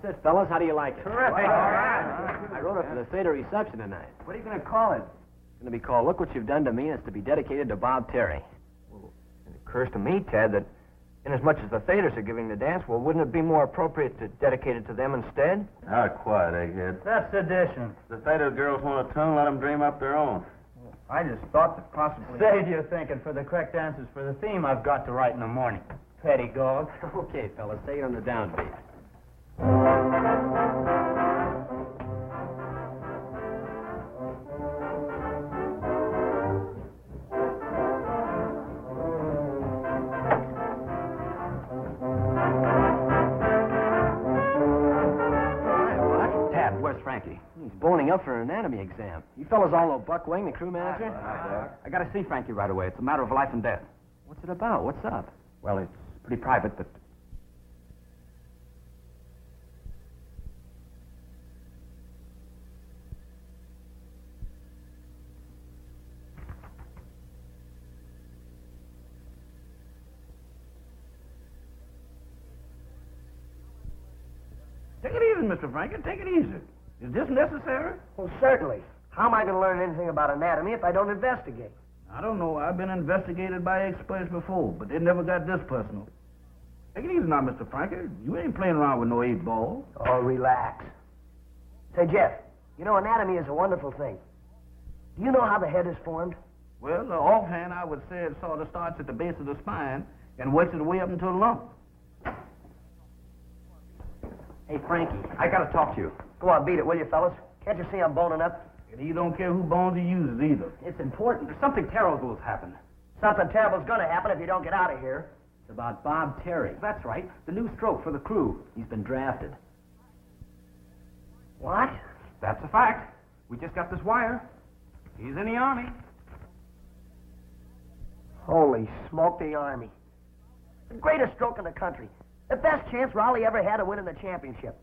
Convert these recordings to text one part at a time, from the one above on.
it, fellas. How do you like it? Terrific. All right. I wrote it for the theater reception tonight. What are you going to call it? It's going to be called Look What You've Done to Me, and it's to be dedicated to Bob Terry. Well, it occurs to me, Ted, that inasmuch as the theaters are giving the dance, well, wouldn't it be more appropriate to dedicate it to them instead? Not quite, egghead. That's sedition. The theater girls want a tune, let them dream up their own. I just thought that possibly... Save your thinking. For the correct answers for the theme, I've got to write in the morning. Petty dog. Okay, fellas, take it on the downbeat. Where's Frankie? He's boning up for an anatomy exam. You fellas all know Buck Wing, the crew manager? I got to see Frankie right away. It's a matter of life and death. What's it about? What's up? Well, it's pretty private, but... Take it easy, Mr. Frankie. Take it easy. Is this necessary? Well, certainly. How am I going to learn anything about anatomy if I don't investigate? I don't know. I've been investigated by experts before, but they never got this personal. Take it easy now, Mr. Frankie. You ain't playing around with no 8-ball. Oh, relax. Say, Jeff, you know, anatomy is a wonderful thing. Do you know how the head is formed? Well, offhand, I would say it sort of starts at the base of the spine and works its way up until the lump. Hey, Frankie. I got to talk to you. Go on, beat it, will you, fellas? Can't you see I'm boning up? And he don't care who bones he uses either. It's important. There's something terrible has happened. Something terrible's going to happen if you don't get out of here. It's about Bob Terry. That's right. The new stroke for the crew. He's been drafted. What? That's a fact. We just got this wire. He's in the Army. Holy smoke, the Army. The greatest stroke in the country. The best chance Rawley ever had of winning the championship.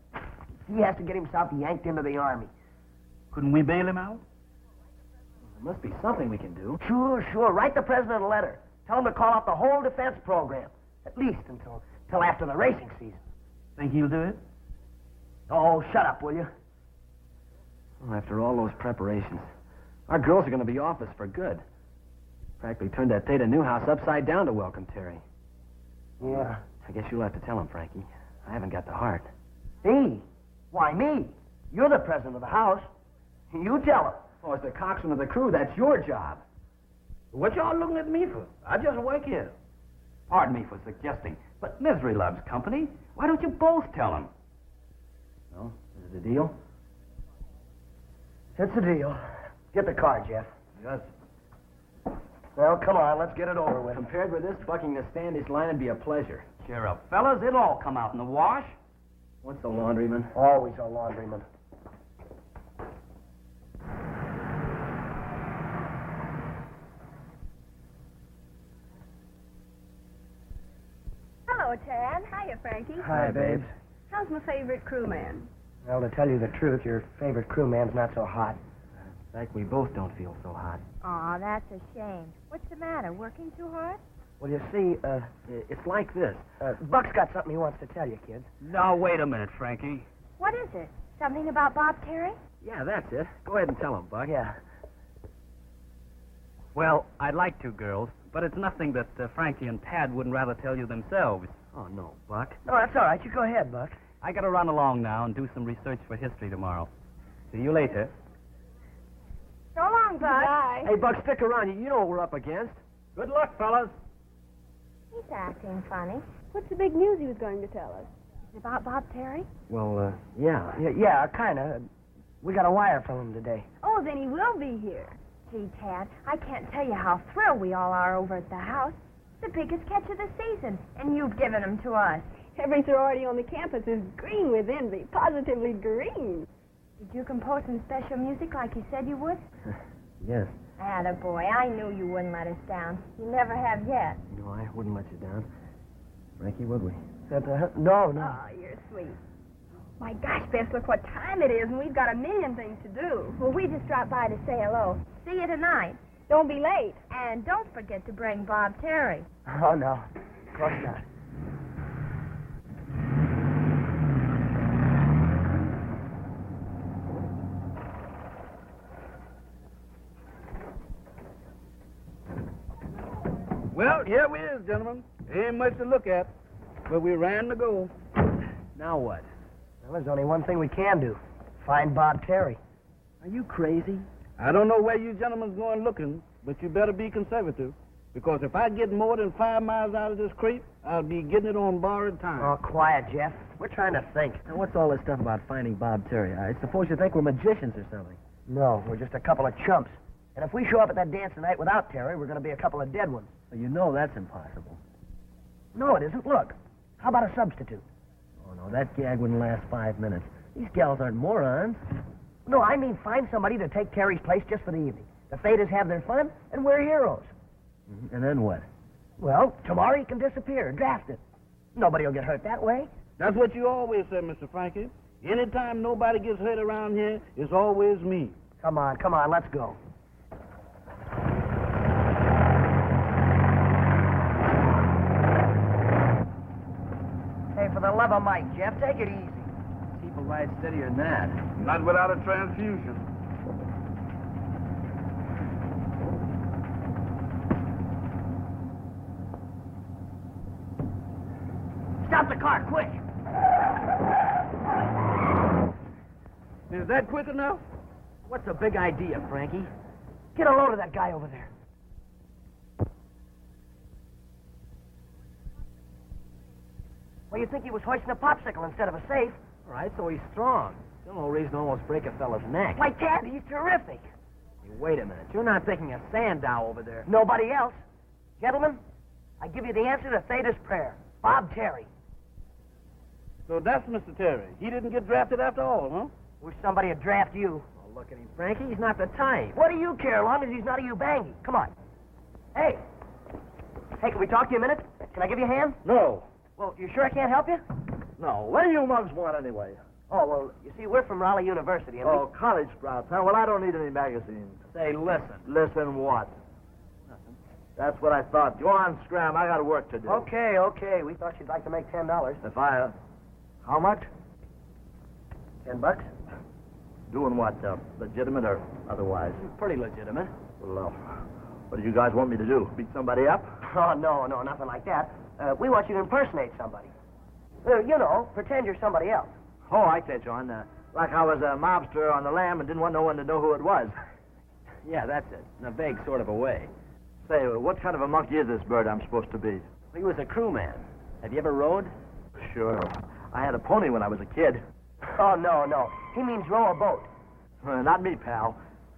He has to get himself yanked into the Army. Couldn't we bail him out? There must be something we can do. Sure. Write the president a letter. Tell him to call out the whole defense program. At least until after the racing season. Think he'll do it? Oh, shut up, will you? Well, after all those preparations, our girls are going to be off us for good. Practically turned that Theta Newhouse upside down to welcome Terry. Yeah. I guess you'll have to tell him, Frankie. I haven't got the heart. Me? Why, me? You're the president of the house. You tell him. Oh, as the coxswain of the crew, that's your job. What y'all looking at me for? I just work here. Pardon me for suggesting, but misery loves company. Why don't you both tell him? Well, is it a deal? It's a deal. Get the car, Jeff. Yes. Well, come on, let's get it over with. Compared with this, bucking the standish line would be a pleasure. Cheer up, fellas. It'll all come out in the wash. What's the laundryman? Always a laundryman. Hello, Tad. Hiya, Frankie. Hi, babes. How's my favorite crewman? Well, to tell you the truth, your favorite crewman's not so hot. In fact, we both don't feel so hot. Aw, that's a shame. What's the matter? Working too hard? Well, you see, It's like this. Buck's got something he wants to tell you, kids. Now, wait a minute, Frankie. What is it? Something about Bob Terry? Yeah, that's it. Go ahead and tell him, Buck. Yeah. Well, I'd like to, girls, but it's nothing that Frankie and Tad wouldn't rather tell you themselves. Oh, no, Buck. No, that's all right. You go ahead, Buck. I gotta run along now and do some research for history tomorrow. See you later. So long, Bud. Bye. Hey, Buck, stick around. You know what we're up against. Good luck, fellas. He's acting funny. What's the big news he was going to tell us? Is it about Bob Terry? Well, yeah. Yeah, kind of. We got a wire from him today. Oh, then he will be here. Gee, Tad, I can't tell you how thrilled we all are over at the house. It's the biggest catch of the season, and you've given him to us. Every sorority on the campus is green with envy, positively green. Did you compose some special music like you said you would? Yes. Attaboy, I knew you wouldn't let us down. You never have yet. No, I wouldn't let you down. Frankie, would we? No. Oh, you're sweet. My gosh, Bess, look what time it is, and we've got a million things to do. Well, we just dropped by to say hello. See you tonight. Don't be late. And don't forget to bring Bob Terry. Oh, no. Of course not. Yeah, we is, gentlemen. Ain't much to look at, but we ran the goal. Now what? Well, there's only one thing we can do. Find Bob Terry. Are you crazy? I don't know where you gentlemen's going looking, but you better be conservative. Because if I get more than 5 miles out of this creek, I'll be getting it on borrowed time. Oh, quiet, Jeff. We're trying to think. Now, what's all this stuff about finding Bob Terry? I suppose you think we're magicians or something. No, we're just a couple of chumps. And if we show up at that dance tonight without Terry, we're going to be a couple of dead ones. Well, you know that's impossible. No, it isn't. Look. How about a substitute? Oh, no, that gag wouldn't last 5 minutes. These gals aren't morons. No, I mean find somebody to take Terry's place just for the evening. The Thetas have their fun, and we're heroes. And then what? Well, tomorrow he can disappear, drafted. Nobody will get hurt that way. That's what you always said, Mr. Frankie. Anytime nobody gets hurt around here, it's always me. Come on, let's go. Hey, for the love of Mike, Jeff, take it easy. Keep a ride steadier than that. Not without a transfusion. Stop the car, quick! Is that quick enough? What's a big idea, Frankie? Get a load of that guy over there. Well, you think he was hoisting a popsicle instead of a safe? All right, so he's strong. Still no reason to almost break a fella's neck. Like that, he's terrific. Hey, wait a minute. You're not thinking of Sandow over there. Nobody else. Gentlemen, I give you the answer to Theta's prayer. Bob Terry. So that's Mr. Terry. He didn't get drafted after all, huh? Wish somebody would draft you. Oh, look at him, Frankie. He's not the type. What do you care, as long as he's not a Ubangi? Come on. Hey. Hey, can we talk to you a minute? Can I give you a hand? No. Well, you sure I can't help you? No. What do you mugs want anyway? Oh, well, you see, we're from Rawley University, and Oh, college sprouts, huh? Well, I don't need any magazines. Say, listen. Listen what? Nothing. That's what I thought. Go on, Scram. I got work to do. Okay. We thought you'd like to make $10. If I... how much? $10? Doing what? Legitimate or otherwise? Pretty legitimate. Well, what do you guys want me to do? Beat somebody up? Oh, no, nothing like that. We want you to impersonate somebody. You know, pretend you're somebody else. Oh, I catch on. Like I was a mobster on the lam and didn't want no one to know who it was. Yeah, that's it. In a vague sort of a way. Say, what kind of a monkey is this bird I'm supposed to be? He was a crewman. Have you ever rode? Sure. I had a pony when I was a kid. Oh, no. He means row a boat. Not me, pal.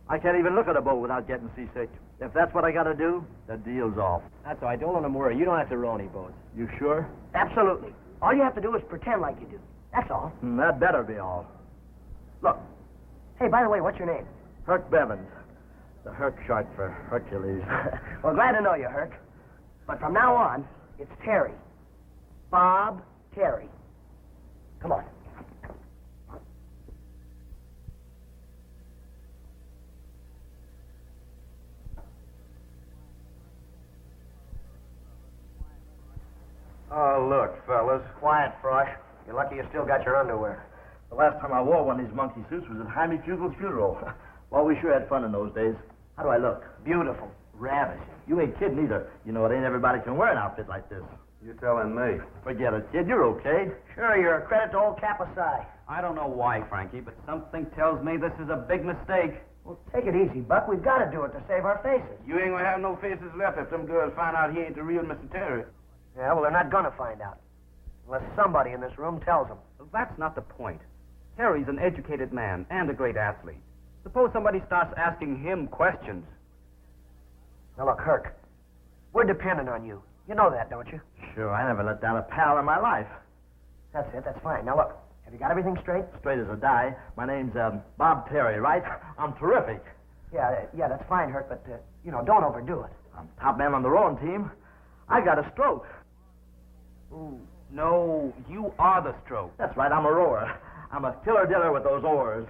I can't even look at a boat without getting seasick. If that's what I gotta do, the deal's off. That's all right. Don't let him worry. You don't have to row any boats. You sure? Absolutely. All you have to do is pretend like you do. That's all. That better be all. Look. Hey, by the way, what's your name? Herc Bevins. The Herc short for Hercules. Well, glad to know you, Herc. But from now on, it's Terry. Bob Terry. Come on. Oh, look, fellas. Quiet, Frosh. You're lucky you still got your underwear. The last time I wore one of these monkey suits was at Jaime Fugel's funeral. Well, we sure had fun in those days. How do I look? Beautiful. Ravishing. You ain't kidding either. You know, it ain't everybody can wear an outfit like this. You telling me? Forget it, kid. You're okay. Sure, you're a credit to old Kappa Psi. I don't know why, Frankie, but something tells me this is a big mistake. Well, take it easy, Buck. We've got to do it to save our faces. You ain't gonna have no faces left if them girls find out he ain't the real Mr. Terry. Yeah, well, they're not going to find out. Unless somebody in this room tells them. Well, that's not the point. Terry's an educated man and a great athlete. Suppose somebody starts asking him questions. Now, look, Herc, we're dependent on you. You know that, don't you? Sure, I never let down a pal in my life. That's it. That's fine. Now, look, have you got everything straight? Straight as a die. My name's Bob Terry, right? I'm terrific. Yeah, that's fine, Herc, but, don't overdo it. I'm top man on the rowing team. I got a stroke. Ooh, no, you are the stroke. That's right, I'm a rower. I'm a killer diller with those oars.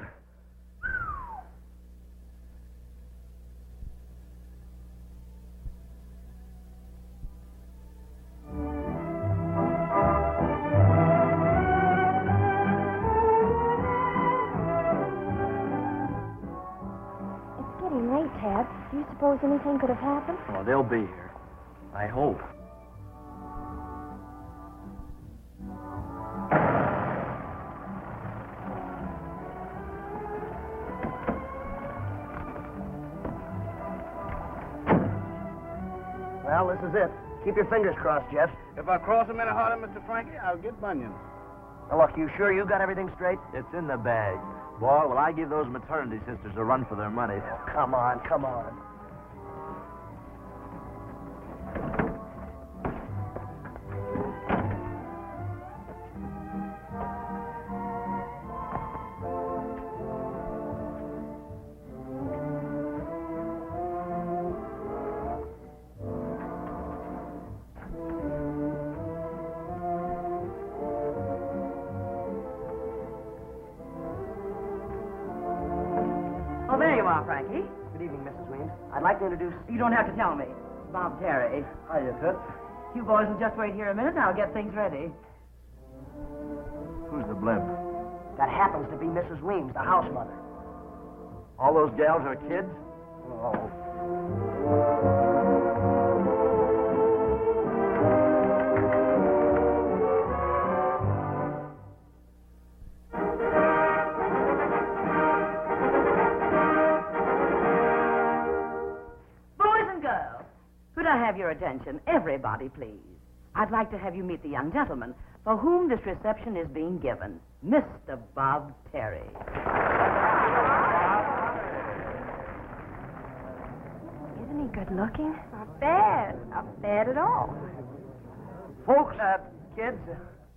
It's getting late, Ted. Do you suppose anything could have happened? Oh, they'll be here. I hope. Well, this is it. Keep your fingers crossed, Jeff. If I cross him any harder, Mr. Frankie, I'll get bunions. Now, look, you sure you got everything straight? It's in the bag. Boy, will I give those maternity sisters a run for their money. Oh, come on, come on. Oh, there you are, Frankie. Good evening, Mrs. Weems. I'd like to introduce... You don't have to tell me. Bob Terry. Hiya, Toots. You boys will just wait here a minute and I'll get things ready. Who's the blimp? That happens to be Mrs. Weems, the house mother. All those gals are kids? Oh. Boys and girls, could I have your attention? Everybody, please. I'd like to have you meet the young gentleman for whom this reception is being given, Mr. Bob Terry. Isn't he good looking? Not bad. Not bad at all. Folks, kids,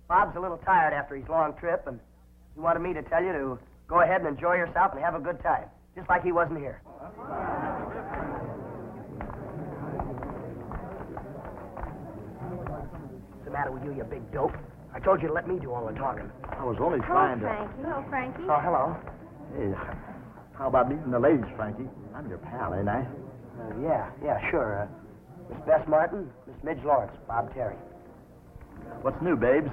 Bob's a little tired after his long trip, and he wanted me to tell you to go ahead and enjoy yourself and have a good time, just like he wasn't here. What's the matter with you, you big dope? I told you to let me do all the talking. I was only Hello, trying to... Frankie. Hello, Frankie. Oh, hello. Hey, how about meeting the ladies, Frankie? I'm your pal, ain't I? Yeah, sure. Miss Bess Martin, Miss Midge Lawrence, Bob Terry. What's new, babes?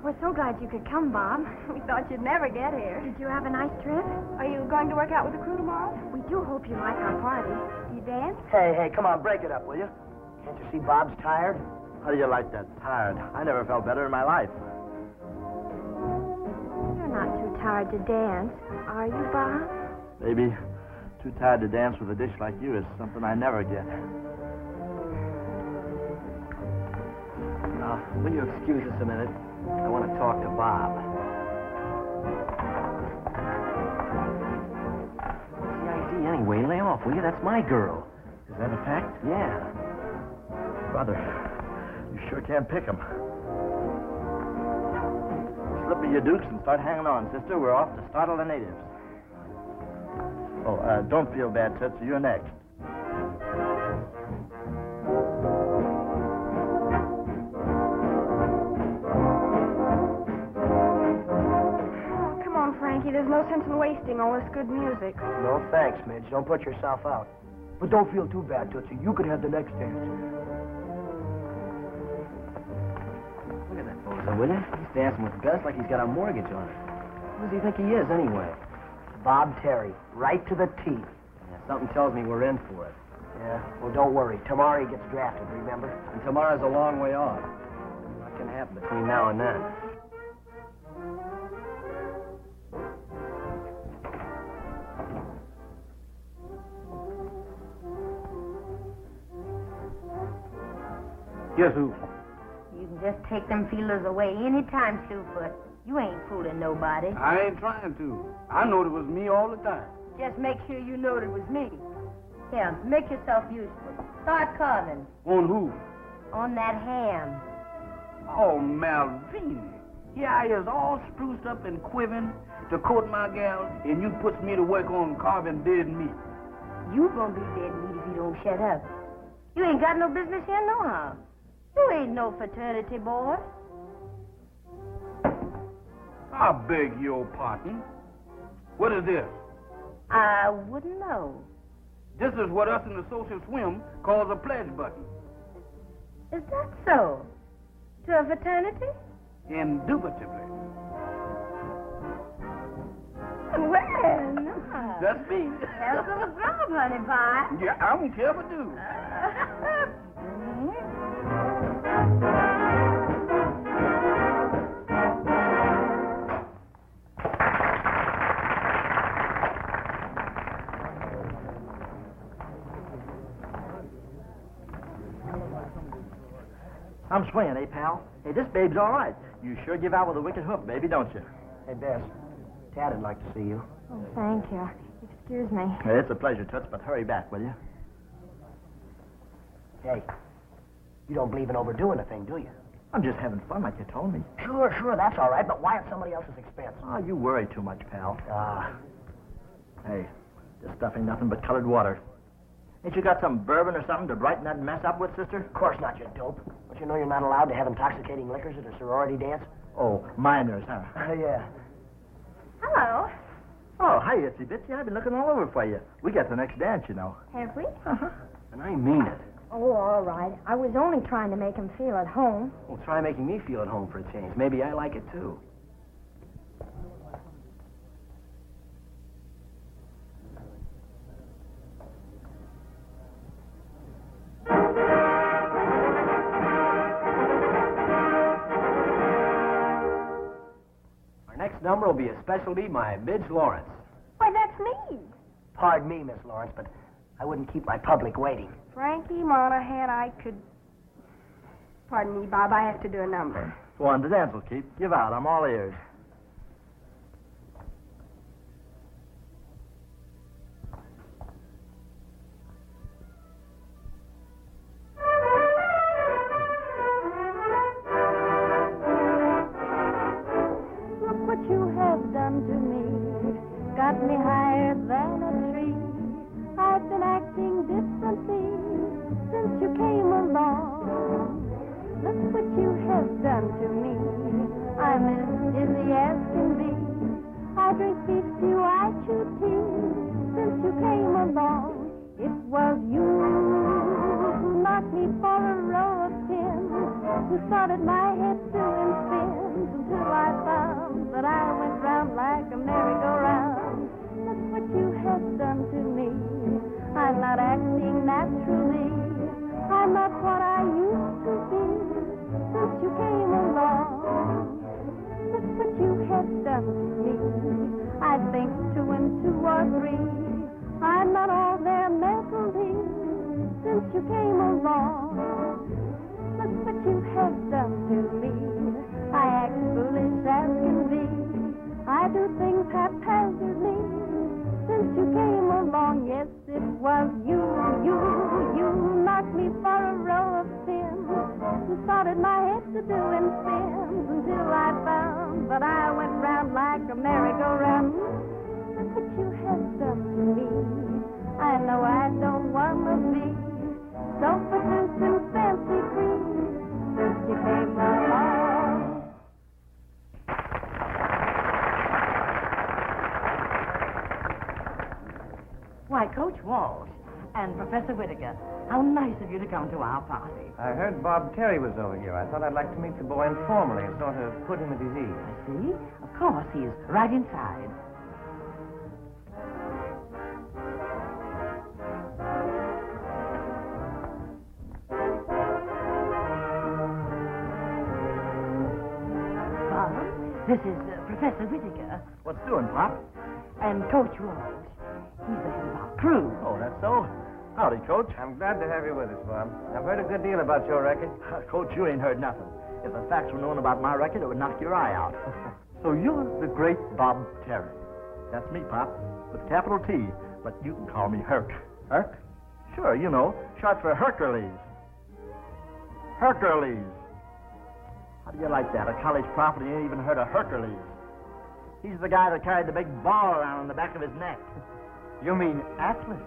We're so glad you could come, Bob. We thought you'd never get here. Did you have a nice trip? Are you going to work out with the crew tomorrow? We do hope you like our party. You dance? Hey, come on, break it up, will you? Can't you see Bob's tired? How do you like that? Tired. I never felt better in my life. You're not too tired to dance, are you, Bob? Maybe too tired to dance with a dish like you is something I never get. Will you excuse us a minute? I want to talk to Bob. What's the idea anyway? Lay off, will you? That's my girl. Is that a fact? Yeah. Brother, you sure can pick 'em. Slip me your dukes and start hanging on, sister. We're off to startle the natives. Oh, don't feel bad, Toots. You're next. Oh, come on, Frankie. There's no sense in wasting all this good music. No thanks, Midge. Don't put yourself out. But don't feel too bad, Tootsie. You could have the next dance. Look at that bozo, will you? He's dancing with Bess like he's got a mortgage on it. Who does he think he is, anyway? Bob Terry, right to the T. Yeah, something tells me we're in for it. Yeah, well, don't worry. Tomorrow he gets drafted, remember? And tomorrow's a long way off. What can happen between now and then? Guess who? You can just take them feelers away anytime, Slewfoot. You ain't fooling nobody. I ain't trying to. I knowed it was me all the time. Just make sure you know it was me. Here, make yourself useful. Start carving On who? on that ham. Oh, Malvini. Here I is all spruced up and quivering to court my gal, and you puts me to work on carving dead meat. You gonna be dead meat if you don't shut up. You ain't got no business here nohow. You ain't no fraternity boy. I beg your pardon. What is this? I wouldn't know. This is what us in the social swim calls a pledge button. Is that so? To a fraternity? Indubitably. Well, no. That's me. Have some grub, honey pie. Yeah, I don't care if I do. I'm swinging, eh, pal? Hey, this babe's all right. You sure give out with a wicked hook, baby, don't you? Hey, Bess, Tad would like to see you. Oh, thank you. Excuse me. Hey, it's a pleasure, Toots, but hurry back, will you? Hey, you don't believe in overdoing a thing, do you? I'm just having fun, like you told me. Sure, that's all right, but why at somebody else's expense? Oh, you worry too much, pal. Ah, Hey, this stuff ain't nothing but colored water. Ain't you got some bourbon or something to brighten that mess up with, sister? of course not, you dope. Don't you know you're not allowed to have intoxicating liquors at a sorority dance? Oh, minors, huh? Yeah. Hello. Oh, hi, Itsy Bitsy. I've been looking all over for you. We got the next dance, you know. Have we? And I mean it. Oh, all right. I was only trying to make him feel at home. Well, try making me feel at home for a change. Maybe I like it, too. Our next number will be a specialty by Midge Lawrence. Why, that's me. Pardon me, Miss Lawrence, but I wouldn't keep my public waiting. Frankie Monahan, I could... Pardon me, Bob, I have to do a number. Go on, the dance will keep. Give out. I'm all ears. Look what you have done to me. Got me higher than a tree. I've been acting differently since you came along. Look what you have done to me. I'm as dizzy as can be. I drink beef stew, I chew tea since you came along. It was you who knocked me for a row of pins, who started my head doing spins until I found that I went round like a merry-go-round. Look what you have done to me. I'm not acting naturally. I'm not what I used to be since you came along. Look what you have done to me. I think 2 and 2 are 3. I'm not all there mentally since you came along. Look what you have done to me. I act foolish as can be. I do things haphazardly since you came along. Yes, it was you knocked me for a row of pins, who started my head to doing spins until I found that I went round like a merry-go-round. Look what you have done to me. I know I don't want to be self-producing fancy free since you came along. Why, Coach Walsh and Professor Whittaker, how nice of you to come to our party. I heard Bob Terry was over here. I thought I'd like to meet the boy informally and sort of put him at his ease. I see. Of course, he's right inside. Bob, this is Professor Whittaker What's doing, Pop? and Coach Walsh. He's the head of our crew. Oh, that's so. Howdy, Coach. I'm glad to have you with us, Bob. I've heard a good deal about your record. Coach, you ain't heard nothing. If the facts were known about my record, it would knock your eye out. So you're the great Bob Terry. That's me, Pop, with capital T, but you can call me Herc. Herc? Sure, you know, short for Hercules. Hercules. How do you like that? A college prophet, you ain't even heard of Hercules. He's the guy that carried the big ball around on the back of his neck. You mean Atlas?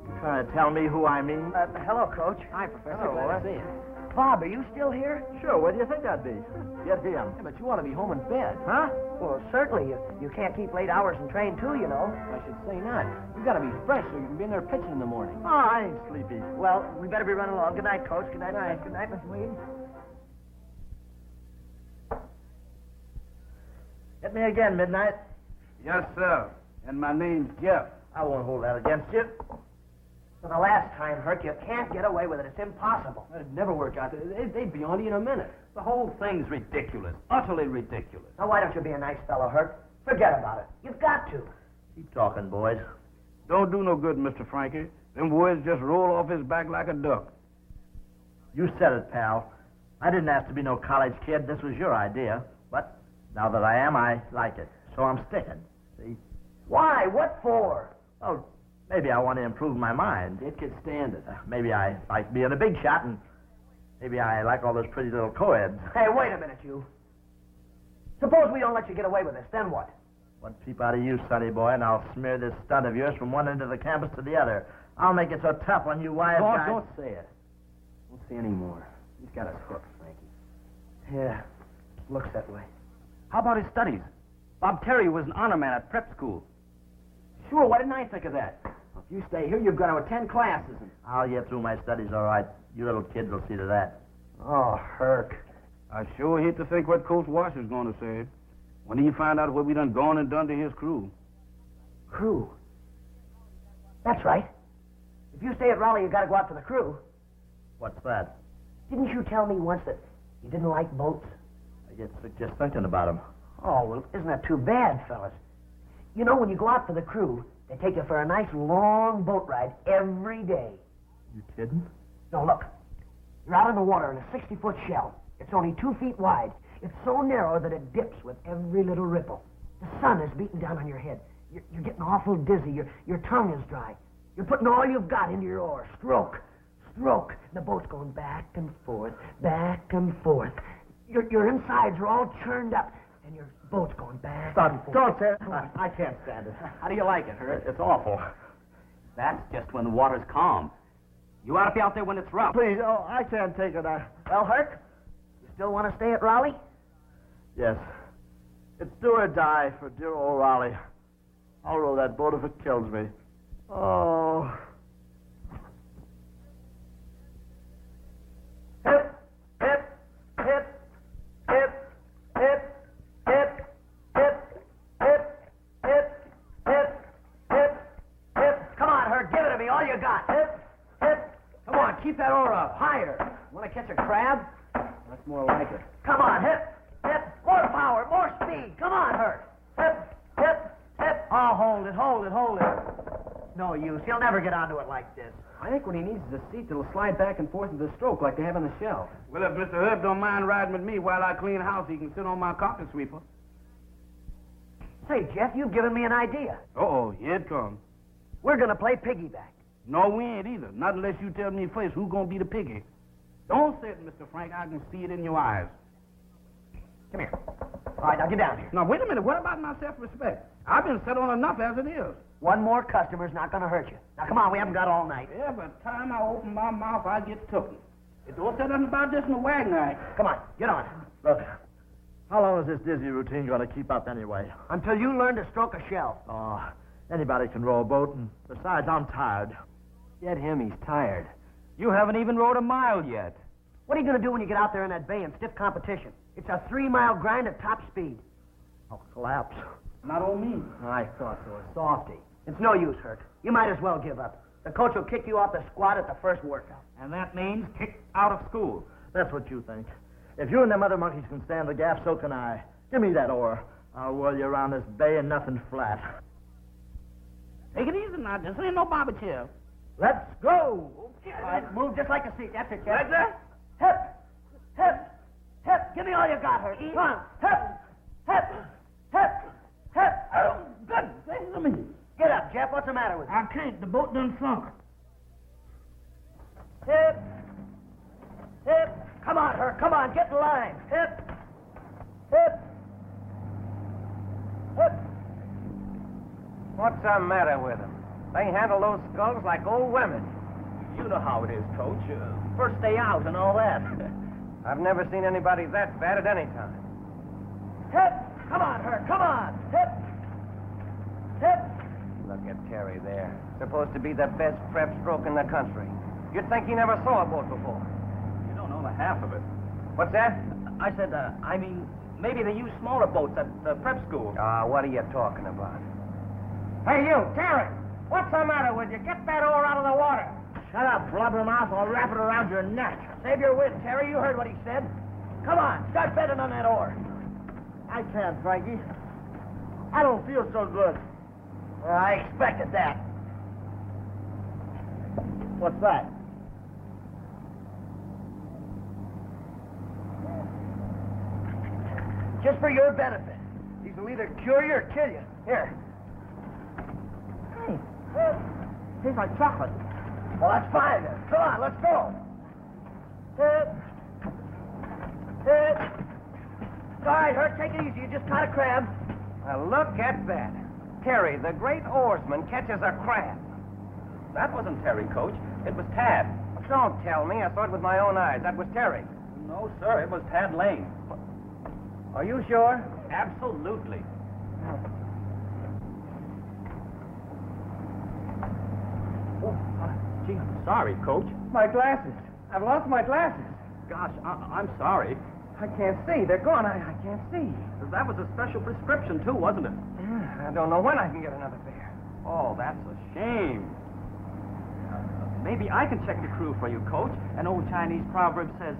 You trying to tell me who I mean? Hello, Coach. Hi, Professor. Hello, Glad boy. to see you. Bob, are you still here? Sure, where do you think I'd be? Get him. Yeah, but you want to be home in bed. Huh? Well, certainly. You can't keep late hours and train, too, you know. I should say not. You got to be fresh so you can be in there pitching in the morning. Oh, I ain't sleepy. Well, we better be running along. Good night, Coach. Good night. Good night, Miss Weed. Hit me again, Midnight. Yes, sir. And my name's Jeff. I won't hold that against you. For the last time, Herc, you can't get away with it. It's impossible. It'd never work out. They'd be on you in a minute. The whole thing's ridiculous. Utterly ridiculous. Now, why don't you be a nice fellow, Herc? Forget about it. You've got to. Keep talking, boys. Don't do no good, Mr. Frankie. Them words just roll off his back like a duck. You said it, pal. I didn't ask to be no college kid. This was your idea. But now that I am, I like it. So I'm sticking. See? Why? What for? Oh, maybe I want to improve my mind. It could stand it. Maybe I like being a big shot, and maybe I like all those pretty little co-eds. Hey, wait a minute, you. Suppose we don't let you get away with this, then what? One peep out of you, sonny boy, and I'll smear this stunt of yours from one end of the campus to the other. I'll make it so tough on you wise guys. Don't say it. Don't say any more. He's got us hooked, Frankie. Yeah, looks that way. How about his studies? Bob Terry was an honor man at prep school. Sure, why didn't I think of that? Well, if you stay here, you've got to attend classes. I'll get through my studies all right. You little kids will see to that. Oh, Herc. I sure hate to think what Coach Wash is going to say when he find out what we done gone and done to his crew. Crew? That's right. If you stay at Rawley, you got to go out for the crew. What's that? Didn't you tell me once that you didn't like boats? I get sick just thinking about them. Oh, well, isn't that too bad, fellas? You know, when you go out for the crew, they take you for a nice long boat ride every day. You kidding? No, look. You're out in the water in a 60-foot shell. It's only 2 feet wide. It's so narrow that it dips with every little ripple. The sun is beating down on your head. You're getting awful dizzy. Your tongue is dry. You're putting all you've got into your oar. Stroke. Stroke. The boat's going back and forth, back and forth. Your insides are all churned up, and your boat's going back and forth. Don't say it. I can't stand it. How do you like it, Herc? It's awful. That's just when the water's calm. You ought to be out there when it's rough. Please, oh, I can't take it. Well, Herc, you still want to stay at Rawley? Yes. It's do or die for dear old Rawley. I'll row that boat if it kills me. Oh. Hip, hip, hip, hip, hip, hip, hip, hip, hip, hip, hip, hip. Come on, Herc, give it to me, all you got. Hip, hip. Come on, keep that oar up. Higher. Want to catch a crab? That's more like it. Come on, hip, hip. More power, more speed. Come on, Herc. Hip, hip, hip. Oh, hold it, hold it, hold it. No use. He'll never get onto it like this. I think what he needs is a seat that'll slide back and forth with the stroke like they have on the shell. Well, if Mr. Herb don't mind riding with me while I clean house, he can sit on my carpet sweeper. Say, Jeff, you've given me an idea. Uh-oh, here it comes. We're going to play piggyback. No, we ain't either. Not unless you tell me first who's going to be the piggy. Don't say it, Mr. Frank. I can see it in your eyes. Come here. All right, now get down here. Now, wait a minute. What about my self-respect? I've been set on enough as it is. One more customer's not going to hurt you. Now, come on, we haven't got all night. Every time I open my mouth, I get tooken. It don't say nothing about this in the wagon act. Come on, get on. Look, how long is this dizzy routine going to keep up anyway? Until you learn to stroke a shell. Oh, anybody can row a boat, and besides, I'm tired. Get him, he's tired. You haven't even rode a mile yet. What are you going to do when you get out there in that bay in stiff competition? It's a 3-mile grind at top speed. I'll collapse. Not on me. I thought so. A softy. It's no use, Herc. You might as well give up. The coach will kick you off the squad at the first workout. And that means kicked out of school. That's what you think. If you and them other monkeys can stand the gaff, so can I. Give me that oar. I'll whirl you around this bay and nothing flat. Take it easy now. This ain't no barber chair. Let's go. All right, move just like a seat. That's it, Jeff. Right there? Hip, hip, hip. Give me all you got, Herc. Come on. Hip, hip, hip, hip. Oh, goodness. Listen to me. Get up, Jeff. What's the matter with you? I can't. The boat done sunk. Hip, hip. Come on, Herc. Come on. Get in line. Hip, hip, hip. What's the matter with them? They handle those skulls like old women. You know how it is, Coach. First day out and all that. I've never seen anybody that bad at any time. Hip. Come on, Herc. Come on. Hip, hip. Look at Terry there. Supposed to be the best prep stroke in the country. You'd think he never saw a boat before. You don't know the half of it. What's that? I said, maybe they use smaller boats at the prep school. What are you talking about? Hey, you, Terry. What's the matter with you? Get that oar out of the water. Shut up, blubbermouth, or wrap it around your neck. Save your wit, Terry. You heard what he said. Come on, start bending on that oar. I can't, Frankie. I don't feel so good. I expected that. What's that? Just for your benefit. These will either cure you or kill you. Here. Tastes like chocolate. Well, that's fine then. Come on, let's go. All right, Herc, take it easy. You just caught a crab. Well, look at that. Terry, the great oarsman, catches a crab. That wasn't Terry, Coach. It was Tad. Don't tell me. I saw it with my own eyes. That was Terry. No, sir, it was Tad Lane. Are you sure? Absolutely. Gee, I'm sorry, Coach. My glasses. I've lost my glasses. Gosh, I'm sorry. I can't see. They're gone. I can't see. That was a special prescription, too, wasn't it? I don't know when I can get another pair. Oh, that's a shame. Maybe I can check the crew for you, Coach. An old Chinese proverb says,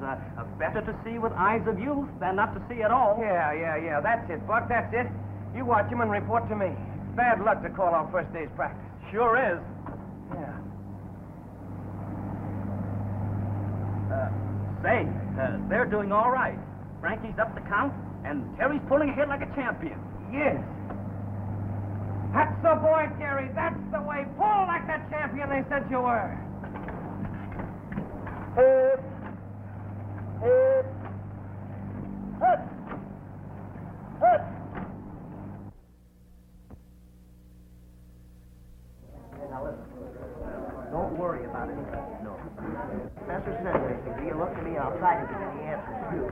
better to see with eyes of youth than not to see at all. Yeah. That's it, Buck. That's it. You watch him and report to me. It's bad luck to call off first day's practice. Sure is. Yeah. Say, they're doing all right. Frankie's up the count, and Terry's pulling ahead like a champion. Yes. That's the boy, Terry. That's the way. Pull like that champion they said you were. Don't worry about anything. No. Professor says anything to you, look to me, I'll try to get any answers to you.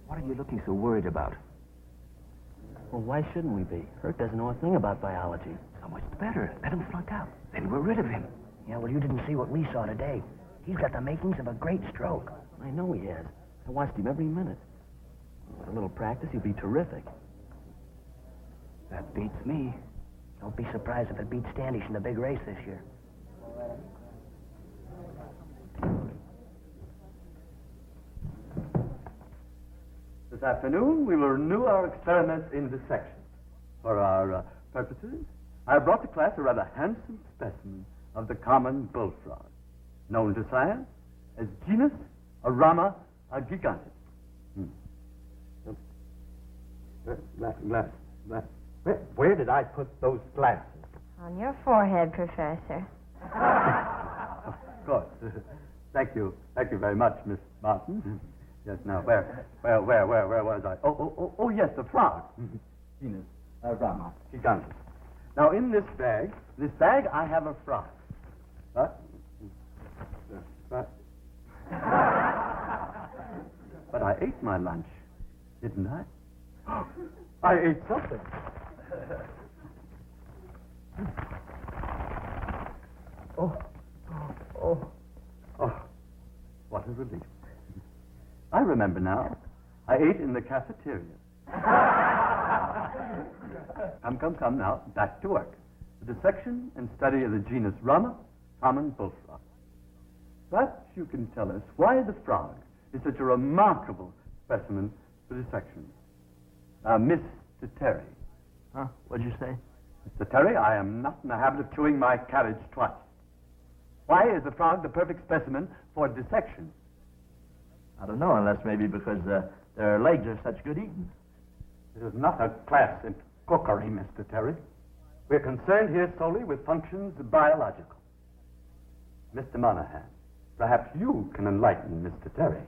What are you looking so worried about? Well, why shouldn't we be? Herc doesn't know a thing about biology. So much the better. Let him flunk out. Then we're rid of him. Yeah, well, you didn't see what we saw today. He's got the makings of a great stroke. I know he has. I watched him every minute. With a little practice, he'll be terrific. That beats me. Don't be surprised if it beats Standish in the big race this year. This afternoon, we will renew our experiment in dissection. For our purposes, I have brought to class a rather handsome specimen of the common bullfrog, known to science as genus Rama gigantic. Where did I put those glasses? On your forehead, Professor. Of course. Thank you very much, Miss Martin. Yes, now, where was I? Oh, yes, the frog. Genus Rama gigantic. Now, in this bag, I have a frog. But I ate my lunch, didn't I? I ate something. Oh, what a relief. I remember now. I ate in the cafeteria. Come now, back to work. The dissection and study of the genus Rama, common bullfrog. Perhaps you can tell us why the frog is such a remarkable specimen for dissection. Mr. Terry. Huh? What'd you say? Mr. Terry, I am not in the habit of chewing my carriage twice. Why is the frog the perfect specimen for dissection? I don't know, unless maybe because their legs are such good eating. It is not a class in cookery, Mr. Terry. We're concerned here solely with functions biological. Mr. Monahan, perhaps you can enlighten Mr. Terry.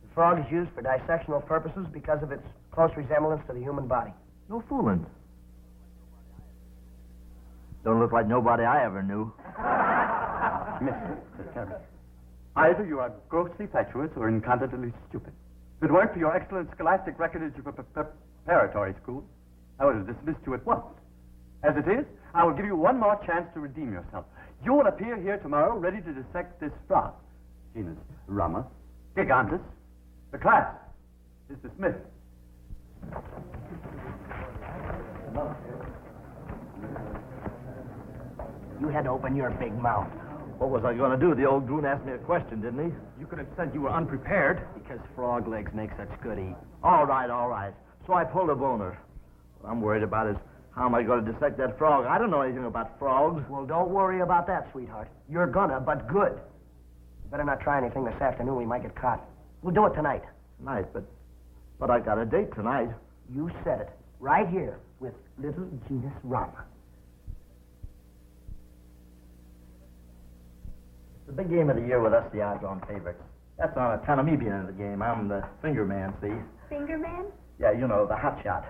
The frog is used for dissectional purposes because of its close resemblance to the human body. No fooling. Don't look like nobody I ever knew. Mr. Terry, either you are grossly fatuous or incontinently stupid. If it weren't for your excellent scholastic record at your preparatory school, I would have dismissed you at once. As it is, I will give you one more chance to redeem yourself. You will appear here tomorrow ready to dissect this frog. Genus Rama gigantus. The class is dismissed. You had to open your big mouth. What was I going to do? The old goon asked me a question, didn't he? You could have said you were unprepared. Because frog legs make such good eat. All right. So I pulled a boner. What I'm worried about is how am I going to dissect that frog? I don't know anything about frogs. Well, don't worry about that, sweetheart. You're gonna, but good. You better not try anything this afternoon. We might get caught. We'll do it tonight. Tonight, but I got a date tonight. You said it. Right here with little Genus Rum. It's the big game of the year with us, the odds-on favorites. That's on account of me being in the game. I'm the finger man, see? Finger man? Yeah, you know, the hot shot.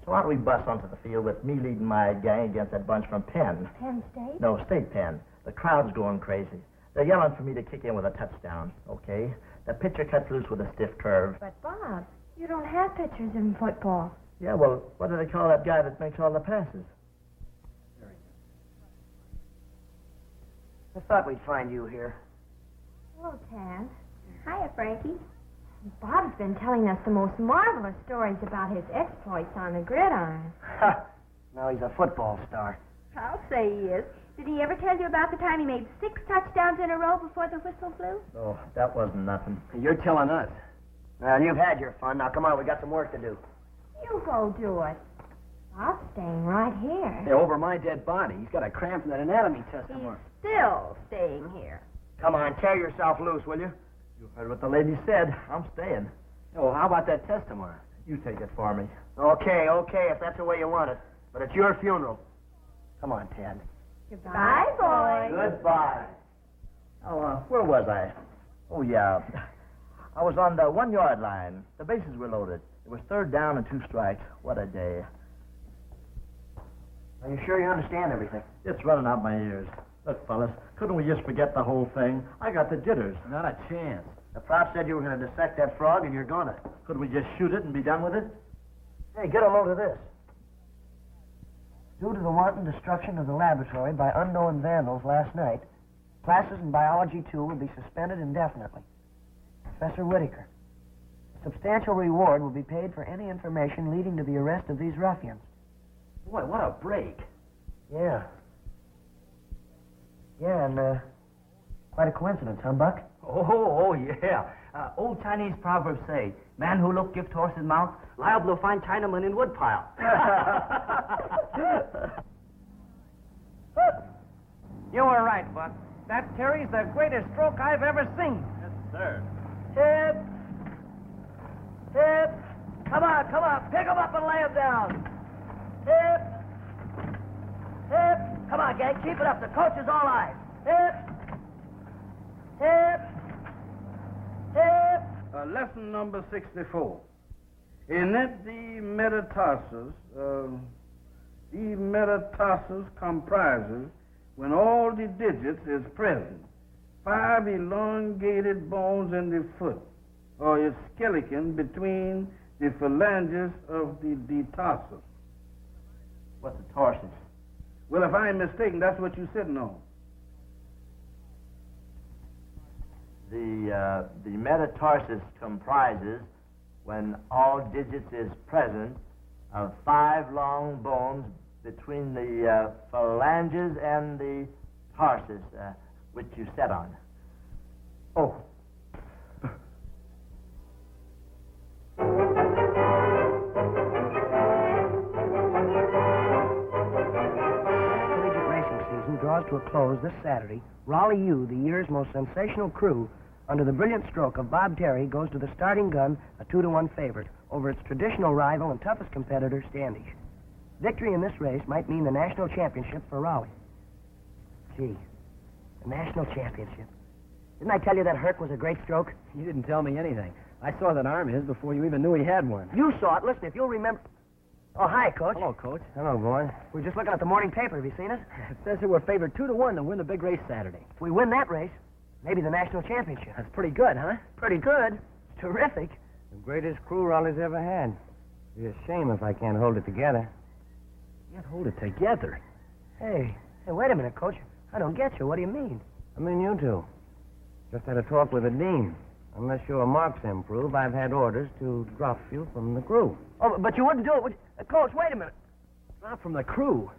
So why don't we bust onto the field with me leading my gang against that bunch from Penn? Penn State? No, State Penn. The crowd's going crazy. They're yelling for me to kick in with a touchdown, okay? The pitcher cuts loose with a stiff curve. But, Bob, you don't have pitchers in football. Yeah, well, what do they call that guy that makes all the passes? I thought we'd find you here. Hello, Tad. Hiya, Frankie. Bob's been telling us the most marvelous stories about his exploits on the gridiron. Now he's a football star. I'll say he is. Did he ever tell you about the time he made 6 touchdowns in a row before the whistle blew? Oh, that wasn't nothing. You're telling us. Well, you've had your fun. Now, come on, we got some work to do. You go do it. Bob's staying right here. They're over my dead body. He's got a cramp from that anatomy test He's tomorrow. still staying here. Come on, tear yourself loose, will you? You heard what the lady said. I'm staying. Oh, how about that test tomorrow? You take it for me. Okay, if that's the way you want it. But it's your funeral. Come on, Ted. Goodbye, boy. Goodbye. Oh, where was I? Oh, yeah. I was on the 1-yard line. The bases were loaded. It was 3rd down and 2 strikes. What a day. Are you sure you understand everything? It's running out my ears. Look, fellas, couldn't we just forget the whole thing? I got the jitters. Not a chance. The prop said you were going to dissect that frog, and you're gonna. Couldn't we just shoot it and be done with it? Hey, get a load of this. Due to the wanton destruction of the laboratory by unknown vandals last night, classes in Biology 2 will be suspended indefinitely. Professor Whitaker. A substantial reward will be paid for any information leading to the arrest of these ruffians. Boy, what a break. Yeah. Yeah, and quite a coincidence, huh, Buck? Oh, yeah. Old Chinese proverbs say, man who look gift horse his mouth, liable to find Chinaman in woodpile. You were right, Buck. That Terry's the greatest stroke I've ever seen. Yes, sir. Hip! Come on. Pick him up and lay him down. Hip! Come on, gang. Keep it up. The coach is all eyes. Hip! Lesson number 64. In it, the metatarsus comprises, when all the digits is present, 5 elongated bones in the foot, or its skeleton between the phalanges of the tarsus. What's the tarsus? Well, if I ain't mistaken, that's what you're sitting on. The metatarsus comprises, when all digits is present, of 5 long bones between the phalanges and the tarsus, which you sat on. Oh. Collegiate racing season draws to a close this Saturday. Rawley U, the year's most sensational crew, under the brilliant stroke of Bob Terry, goes to the starting gun, a 2-1 favorite, over its traditional rival and toughest competitor, Standish. Victory in this race might mean the national championship for Rawley. Gee, the national championship. Didn't I tell you that Herc was a great stroke? You didn't tell me anything. I saw that arm of his before you even knew he had one. You saw it. Listen, if you'll remember... Oh, hi, Coach. Hello, Coach. Hello, boy. We're just looking at the morning paper. Have you seen it? It says that we're favored 2-1 to win the big race Saturday. If we win that race, maybe the national championship. That's pretty good, huh? Pretty good. It's terrific. The greatest crew Raleigh's ever had. It'd be a shame if I can't hold it together. Can't hold it together? Hey, wait a minute, Coach. I don't get you. What do you mean? I mean, you two. Just had a talk with the dean. Unless your marks improve, I've had orders to drop you from the crew. Oh, but you wouldn't do it, would you? Coach, wait a minute. Not from the crew.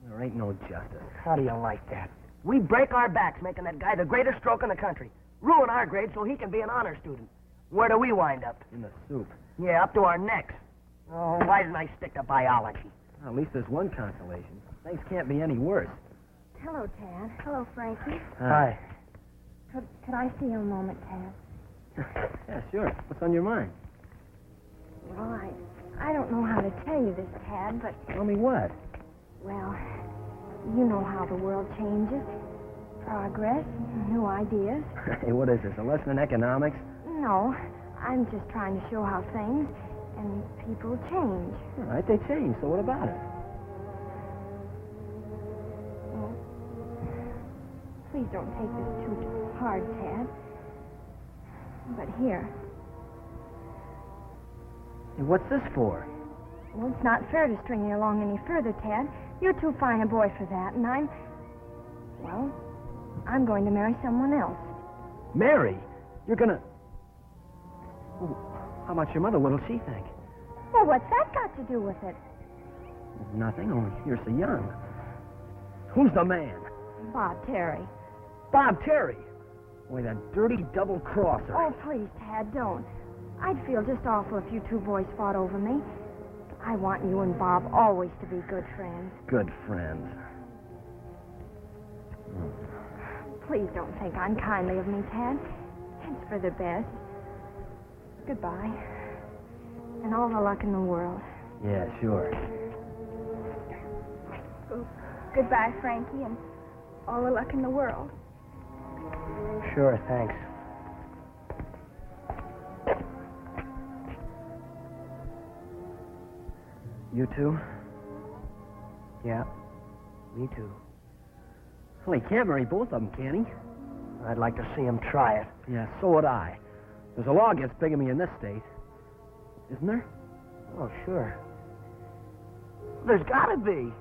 There ain't no justice. How do you like that? We break our backs making that guy the greatest stroke in the country. Ruin our grade so he can be an honor student. Where do we wind up? In the soup. Yeah, up to our necks. Oh, why didn't I stick to biology? Well, at least there's one consolation. Things can't be any worse. Hello, Tad. Hello, Frankie. Hi. Could I see you a moment, Tad? Yeah, sure. What's on your mind? Well, I don't know how to tell you this, Tad, but, Tell me what? well, you know how the world changes. Progress, new ideas. Hey, what is this, a lesson in economics? No, I'm just trying to show how things and people change. All right, they change, so what about it? Well, please don't take this too hard, Tad. But here. Hey, what's this for? Well, it's not fair to string you along any further, Tad. You're too fine a boy for that, and I'm going to marry someone else. Mary? You're gonna... Oh, how about your mother? What'll she think? Well, what's that got to do with it? Nothing, only you're so young. Who's the man? Bob Terry. Bob Terry. Boy, that dirty double-crosser. Oh, please, Tad, don't. I'd feel just awful if you two boys fought over me. I want you and Bob always to be good friends. Good friends. Please don't think unkindly of me, Tad. It's for the best. Goodbye. And all the luck in the world. Yeah, sure. Goodbye, Frankie, and all the luck in the world. Sure, thanks. You too? Yeah, me too. Well, he can't marry both of them, can he? I'd like to see him try it. Yeah, so would I. There's a law against bigamy in this state. Isn't there? Oh, sure. There's got to be.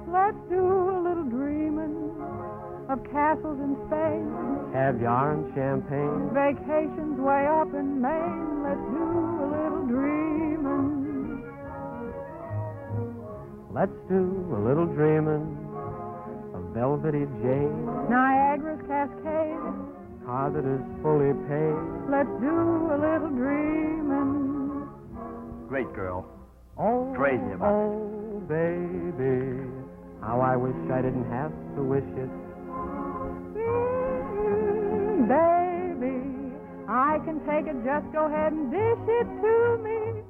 Let's do a little dreaming of castles in Spain, Caviar and champagne. vacations way up in Maine. Let's do a little dreaming. Let's do a little dreaming of velvety jade, Niagara's Cascade. cause it is fully paid. Let's do a little dreaming. Great girl. Oh, Crazy about it. oh, baby, how I wish I didn't have to wish it. Baby, I can take it. Just go ahead and dish it to me.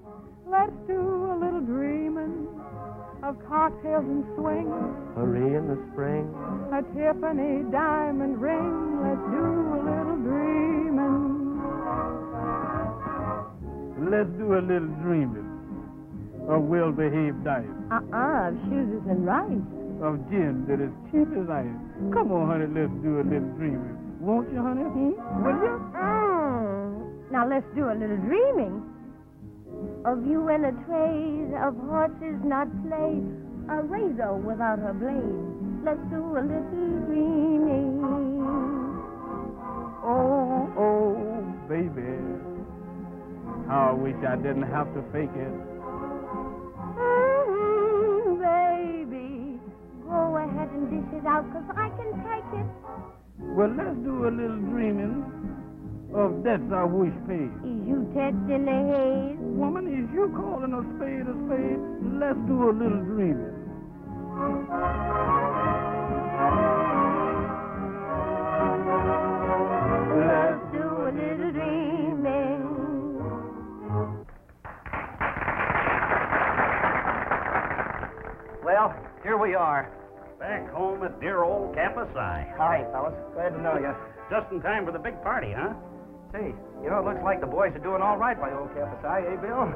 Let's do a little dreaming of cocktails and swing, Hurry in the spring. a Tiffany diamond ring. Let's do a little dreaming. Let's do a little dreaming of well-behaved diet, Of shoes and rice. of gin that is cheap as ice. Come on, honey, let's do a little dreaming. Won't you, honey? Will you? Now let's do a little dreaming of you in a train of horses not played, a razor without a blade. Let's do a little dreaming. Oh, oh, baby, how I wish I didn't have to fake it. Baby, go ahead and dish it out, 'cause I can take it. Well, let's do a little dreaming of debts I wish paid. Is you testing the haze? Woman, is you calling a spade a spade? Let's do a little dreaming. Let's do a little dreaming. Well, here we are. Back home at dear old Campus I. Hi, fellas. Glad to know you. Just in time for the big party, huh? Say, you know, it looks like the boys are doing all right by old Campus I, eh, Bill?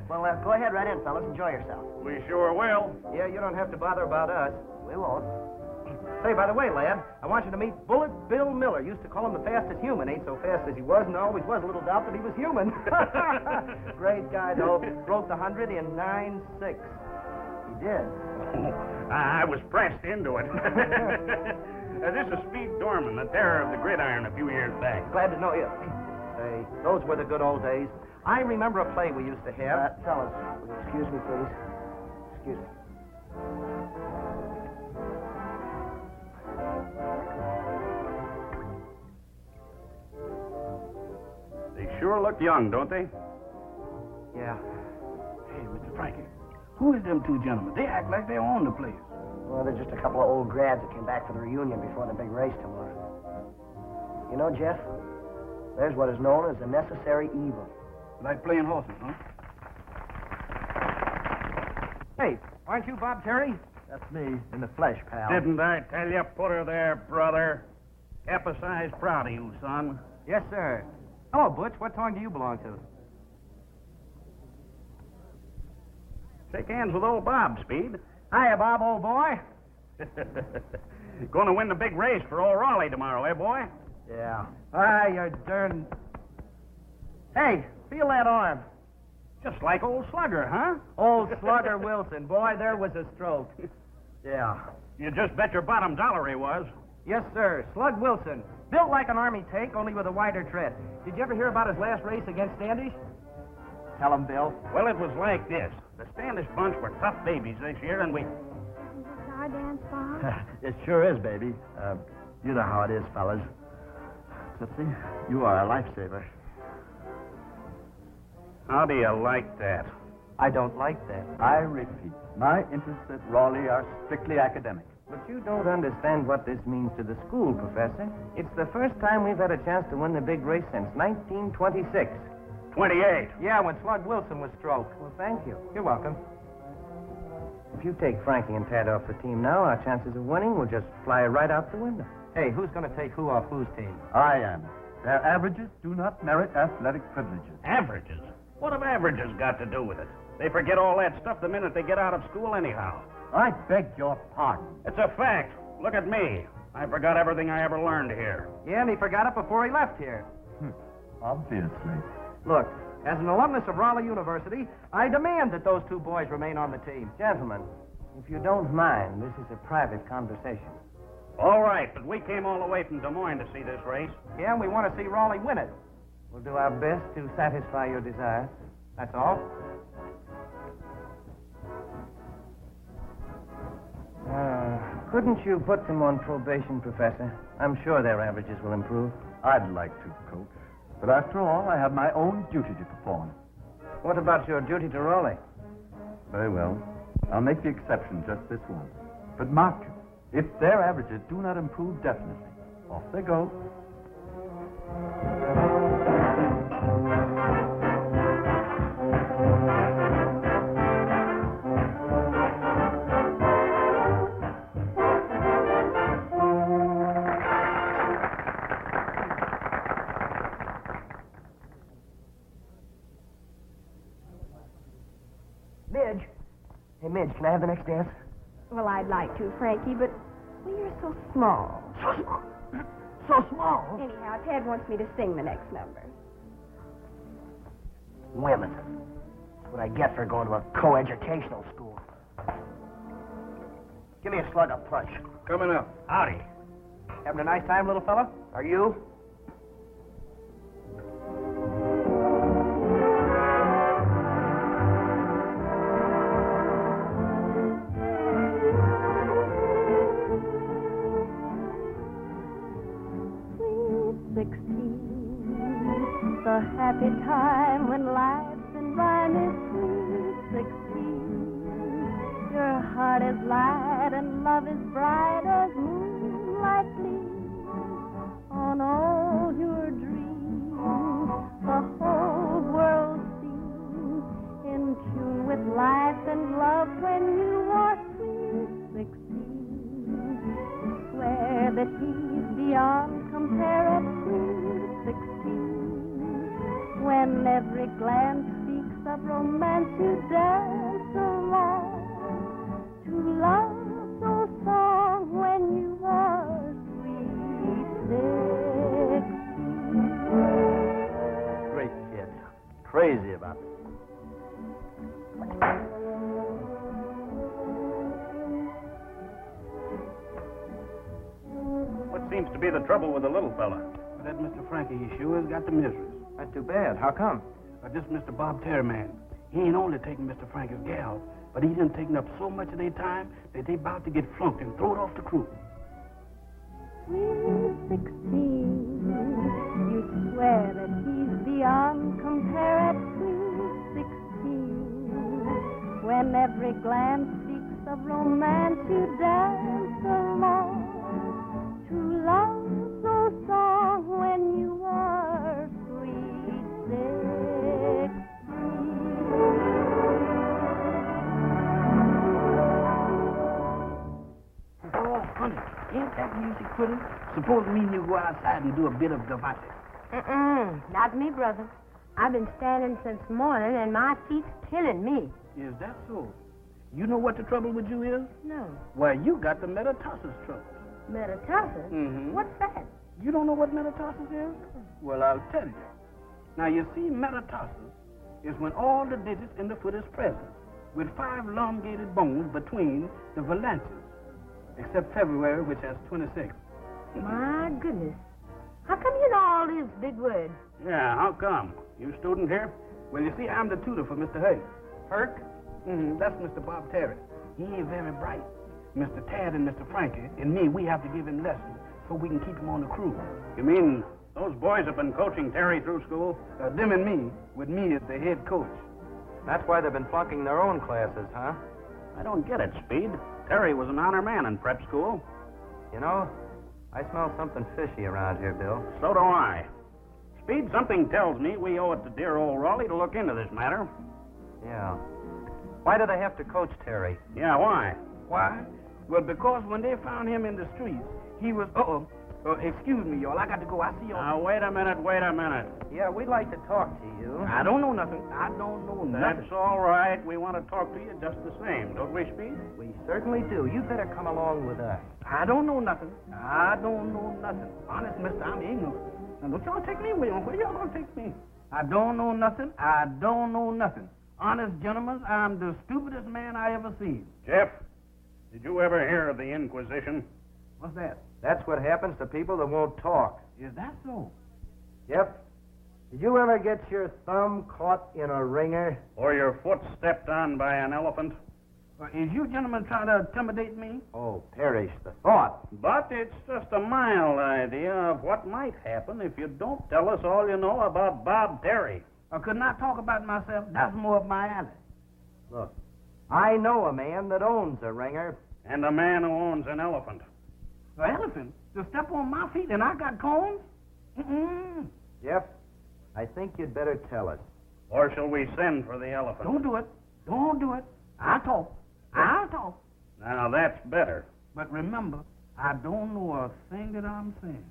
Well, go ahead right in, fellas. Enjoy yourself. We sure will. Yeah, you don't have to bother about us. We won't. Say, by the way, lad, I want you to meet Bullet Bill Miller. Used to call him the fastest human. Ain't so fast as he was, and there always was a little doubt that he was human. Great guy, though. Broke the 100 in 9.6. He did. I was pressed into it. This is Speed Dorman, the terror of the gridiron a few years back. Glad to know you. Say, those were the good old days. I remember a play we used to have. Fellas, will you excuse me, please? Excuse me. They sure look young, don't they? Yeah. Hey, Mr. Frankie, who is them two gentlemen? They act like they own the place. Well, they're just a couple of old grads that came back for the reunion before the big race tomorrow. You know, Jeff, there's what is known as a necessary evil. Like playing horses, huh? Hey, aren't you Bob Terry? That's me, in the flesh, pal. Didn't I tell you? Put her there, brother. Kappa size proud of you, son. Yes, sir. Hello, Butch. What town do you belong to? Shake hands with old Bob, Speed. Hiya, Bob, old boy. Going to win the big race for old Rawley tomorrow, eh, boy? Yeah. Ah, you're darn... Hey, feel that arm. Just like old Slugger, huh? Old Slugger Wilson. Boy, there was a stroke. Yeah. You just bet your bottom dollar he was. Yes, sir. Slug Wilson. Built like an army tank, only with a wider tread. Did you ever hear about his last race against Standish? Tell him, Bill. Well, it was like this. The Standish bunch were tough babies this year, and we... Is this our dance, Bob? It sure is, baby. You know how it is, fellas. Tootsie, you are a lifesaver. How do you like that? I don't like that. I repeat, my interests at Rawley are strictly academic. But you don't understand what this means to the school, Professor. It's the first time we've had a chance to win the big race since 1926. 28. Yeah, when Slug Wilson was stroked. Well, thank you. You're welcome. If you take Frankie and Tad off the team now, our chances of winning will just fly right out the window. Hey, who's going to take who off whose team? I am. Their averages do not merit athletic privileges. Averages? What have averages got to do with it? They forget all that stuff the minute they get out of school anyhow. I beg your pardon. It's a fact. Look at me. I forgot everything I ever learned here. Yeah, and he forgot it before he left here. Obviously. Look, as an alumnus of Rawley University, I demand that those two boys remain on the team. Gentlemen, if you don't mind, this is a private conversation. All right, but we came all the way from Des Moines to see this race. Yeah, and we want to see Rawley win it. We'll do our best to satisfy your desires. That's all. Couldn't you put them on probation, Professor? I'm sure their averages will improve. I'd like to, Coach. But after all, I have my own duty to perform. What about your duty to Rawley? Very well. I'll make the exception just this once. But mark you, if their averages do not improve definitely, off they go. Midge. Hey, Midge, can I have the next dance? Well, I'd like to, Frankie, but well, you're so small. So small. So small. Anyhow, Ted wants me to sing the next number. Women. That's what I get for going to a co-educational school. Give me a slug of punch. Coming up. Howdy. Having a nice time, little fella? Are you? The happy time when life's in rhyme is sweet 16. Your heart is light and love is bright as moonlight gleams on all your dreams. The whole world seems in tune with life and love when you are sweet 16. Swear that he's beyond compare at sweet 16. When every glance speaks of romance, you dance along to love's old song when you are sweet 16. Great kid. Crazy about it. seems to be the trouble with the little fella. But that Mr. Frankie, he sure has got the miseries. That's too bad. How come? This Mr. Bob Terry man, he ain't only taking Mr. Frankie's gal, but he done taken up so much of their time that they about to get flunked and thrown off the crew. He's 16. You swear that he's beyond compare at 16. When every glance speaks of romance, you dance along to love's old song when you are sweet 16. Oh, honey, ain't that music pretty? Suppose me and you go outside and do a bit of debate. Not me, brother. I've been standing since morning, and my feet's killing me. Is that so? You know what the trouble with you is? No. Well, you got the metatarsus trouble. Metatarsus? Mm-hmm. What's that? You don't know what metatarsus is? Well, I'll tell you. Now, you see, metatarsus is when all the digits in the foot is present, with 5 elongated bones between the phalanges, except February, which has 26. My goodness. How come you know all these big words? Yeah, how come? You student here? Well, you see, I'm the tutor for Mr. Hay. Herc? That's Mr. Bob Terry. He ain't very bright. Mr. Tad and Mr. Frankie and me, we have to give him lessons so we can keep him on the crew. You mean those boys have been coaching Terry through school? Them and me, with me as the head coach. That's why they've been flunking their own classes, huh? I don't get it, Speed. Terry was an honor man in prep school. You know, I smell something fishy around here, Bill. So do I. Speed, something tells me we owe it to dear old Rawley to look into this matter. Yeah. Why do they have to coach Terry? Yeah, why? Why? Well, because when they found him in the streets, he was... excuse me, y'all. I got to go. I see y'all. Now, wait a minute. Yeah, we'd like to talk to you. I don't know nothing. I don't know nothing. That's all right. We want to talk to you just the same, don't we, Speed? We certainly do. You better come along with us. I don't know nothing. Honest, mister, I'm ignorant. Now, don't y'all take me away. Where y'all gonna take me? I don't know nothing. Honest, gentlemen, I'm the stupidest man I ever seen. Jeff, did you ever hear of the Inquisition? What's that? That's what happens to people that won't talk. Is that so? Yep. Did you ever get your thumb caught in a ringer? Or your foot stepped on by an elephant? Is you gentlemen trying to intimidate me? Oh, perish the thought. But it's just a mild idea of what might happen if you don't tell us all you know about Bob Terry. I could not talk about myself. That's more up my alley. Look, I know a man that owns a ringer. And a man who owns an elephant. An elephant? To step on my feet and I got cones? Jeff, I think you'd better tell us. Or shall we send for the elephant? Don't do it. I'll talk. Now, that's better. But remember, I don't know a thing that I'm saying.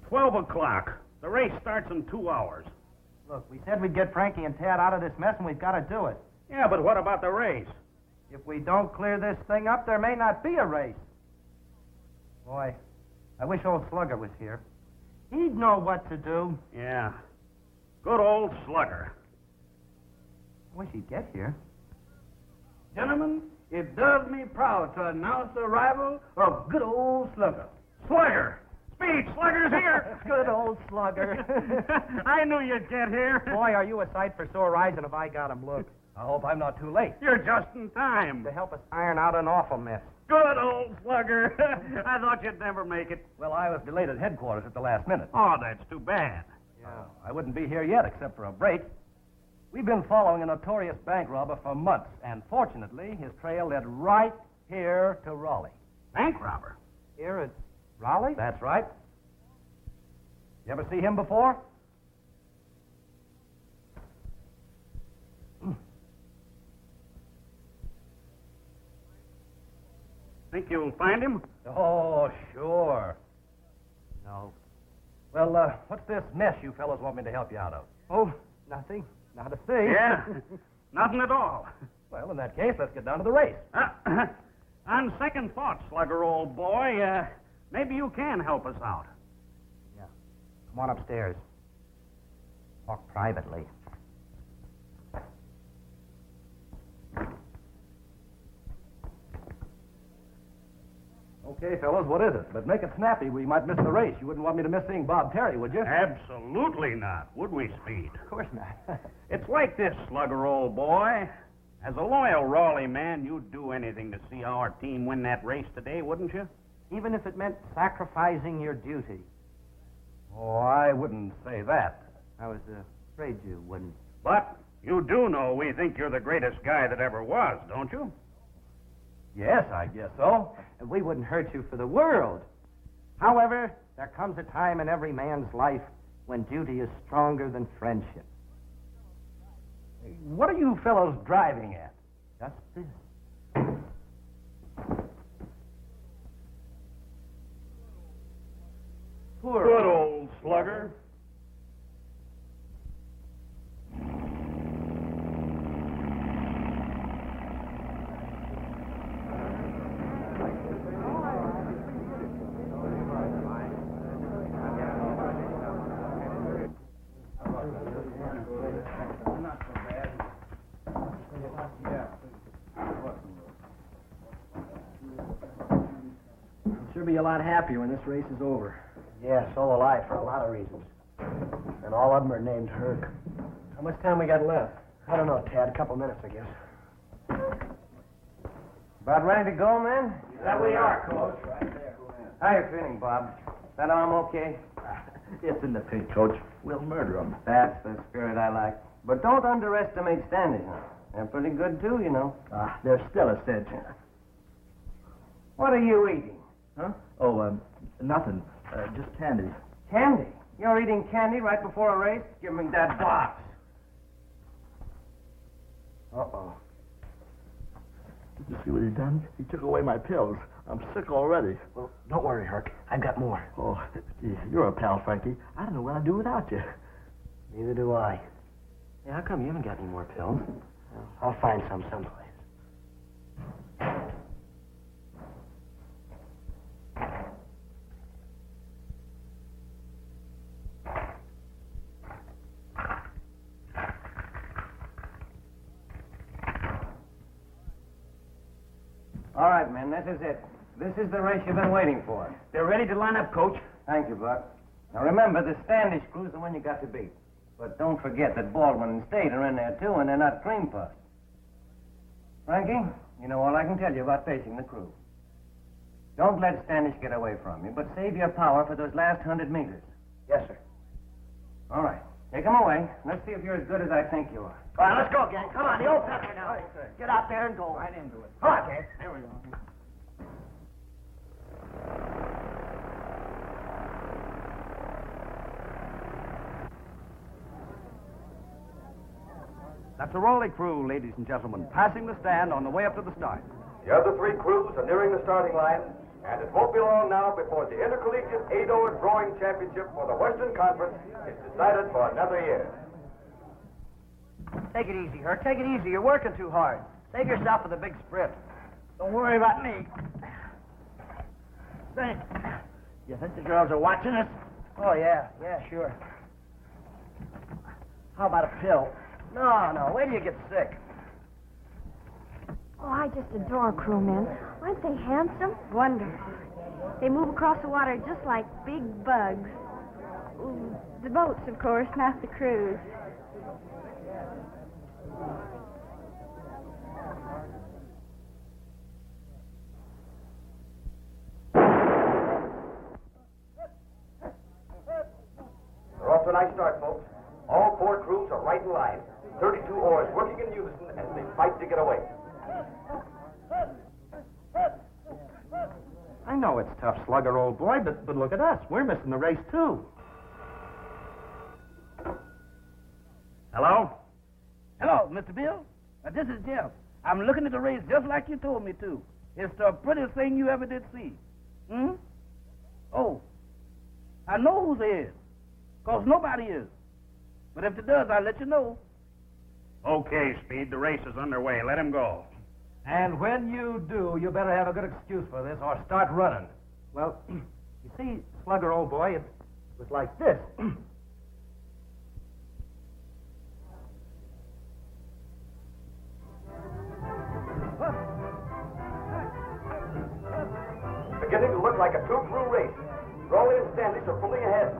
12 o'clock. The race starts in 2 hours. Look, we said we'd get Frankie and Tad out of this mess, and we've got to do it. Yeah, but what about the race? If we don't clear this thing up, there may not be a race. Boy, I wish old Slugger was here. He'd know what to do. Yeah. Good old Slugger. I wish he'd get here. Gentlemen, it does me proud to announce the arrival of good old Slugger. Slugger! Speed, Slugger's here! Good old Slugger. I knew you'd get here. Boy, are you a sight for sore eyes, and have I got him. Look, I hope I'm not too late. You're just in time. To help us iron out an awful mess. Good old Slugger. I thought you'd never make it. Well, I was delayed at headquarters at the last minute. Oh, that's too bad. Yeah, I wouldn't be here yet except for a break. We've been following a notorious bank robber for months, and fortunately, his trail led right here to Raleigh. Bank robber? Here at Raleigh? That's right. You ever see him before? Think you'll find him? Oh, sure. No. Well, what's this mess you fellows want me to help you out of? Oh, nothing. Not a thing. Yeah, nothing at all. Well, in that case, let's get down to the race. On second thought, Slugger, old boy, maybe you can help us out. Yeah. Come on upstairs. Talk privately. Okay, fellows, what is it? But make it snappy. We might miss the race. You wouldn't want me to miss seeing Bob Terry, would you? Absolutely not, would we, Speed? Of course not. It's like this, Slugger, old boy. As a loyal Rawley man, you'd do anything to see our team win that race today, wouldn't you? Even if it meant sacrificing your duty. Oh, I wouldn't say that. I was afraid you wouldn't. But you do know we think you're the greatest guy that ever was, don't you? Yes, I guess so. And we wouldn't hurt you for the world. However, there comes a time in every man's life when duty is stronger than friendship. What are you fellows driving at? Just this. Good old Slugger. Sure be a lot happier when this race is over. Yeah, so will I, for a lot of reasons. And all of them are named Herc. How much time we got left? I don't know, Tad. A couple minutes, I guess. About ready to go, man? That we are, Coach. How you feeling, Bob? That arm okay? It's in the pink, Coach. We'll murder them. That's the spirit I like. But don't underestimate Standish now. They're pretty good, too, you know. They're still a cinch. What are you eating? Huh? Oh, nothing. Just candy. Candy? You're eating candy right before a race? Give me that box. Uh-oh. Did you see what he done? He took away my pills. I'm sick already. Well, don't worry, Herc. I've got more. Oh, you're a pal, Frankie. I don't know what I'd do without you. Neither do I. Yeah, how come you haven't got any more pills? Well, I'll find some someplace. All right, men, this is it. This is the race you've been waiting for. They're ready to line up, Coach. Thank you, Buck. Now remember, the Standish crew's the one you got to beat. But don't forget that Baldwin and State are in there, too, and they're not cream puffs. Frankie, you know all I can tell you about facing the crew. Don't let Standish get away from you, but save your power for those last 100 meters. Yes, sir. All right. Take them away. Let's see if you're as good as I think you are. All right, let's go, gang. Come on, the old pepper now. Get out there and go. Right into it. Come on, gang. There we go. That's the Rawley crew, ladies and gentlemen, passing the stand on the way up to the start. The other three crews are nearing the starting line, and it won't be long now before the Intercollegiate 8-Oar Rowing Championship for the Western Conference is decided for another year. Take it easy, Herc. Take it easy. You're working too hard. Save yourself for the big sprint. Don't worry about me. You think the girls are watching us? Oh, yeah. Yeah, sure. How about a pill? No. Wait till you get sick. Oh, I just adore crewmen. Aren't they handsome? Wonderful. They move across the water just like big bugs. Ooh, the boats, of course, not the crews. We're off to a nice start, folks. All four crews are right in line. 32 oars working in unison as they fight to get away. I know it's tough, Slugger, old boy, but look at us. We're missing the race, too. Hello? Hello, Mr. Bill. This is Jeff. I'm looking at the race just like you told me to. It's the prettiest thing you ever did see. Oh, I know who's is, 'cause nobody is. But if it does, I'll let you know. Okay, Speed, the race is underway. Let him go. And when you do, you better have a good excuse for this or start running. Well, you see, Slugger, old boy, it was like this. Beginning to like a two-crew race. Rawley and Standish are pulling ahead.